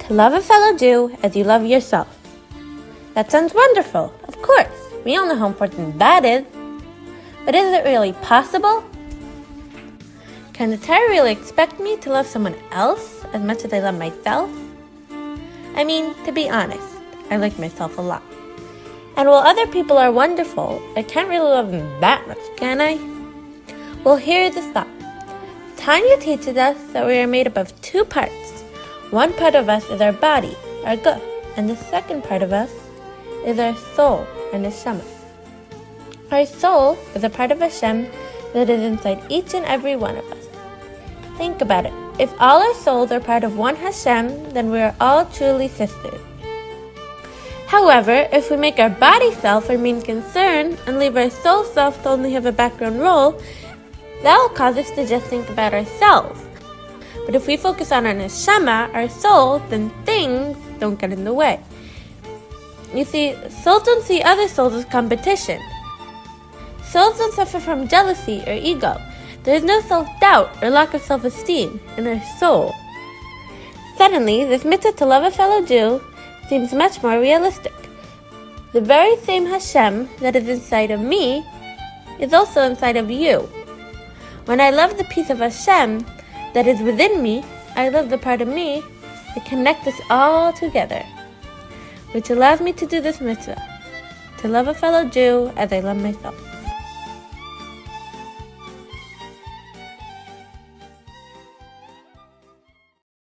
To love a fellow Jew as you love yourself. That sounds wonderful, of course. We all know how important that is. But is it really possible? Can the Torah really expect me to love someone else as much as I love myself? I mean, to be honest, I like myself a lot. And while other people are wonderful, I can't really love them that much, can I? Well, here's the thought. Tanya teaches us that we are made up of two parts. One part of us is our body, our guf, and the second part of us is our soul, our neshama. Our soul is a part of Hashem that is inside each and every one of us. Think about it. If all our souls are part of one Hashem, then we are all truly sisters. However, if we make our body self our main concern and leave our soul self to only have a background role, that will cause us to just think about ourselves. But if we focus on our neshama, our soul, then things don't get in the way. You see, souls don't see other souls as competition. Souls don't suffer from jealousy or ego. There is no self-doubt or lack of self-esteem in our soul. Suddenly, this mitzvah to love a fellow Jew seems much more realistic. The very same Hashem that is inside of me is also inside of you. When I love the piece of Hashem that is within me, I love the part of me that connects us all together, which allows me to do this mitzvah, to love a fellow Jew as I love myself.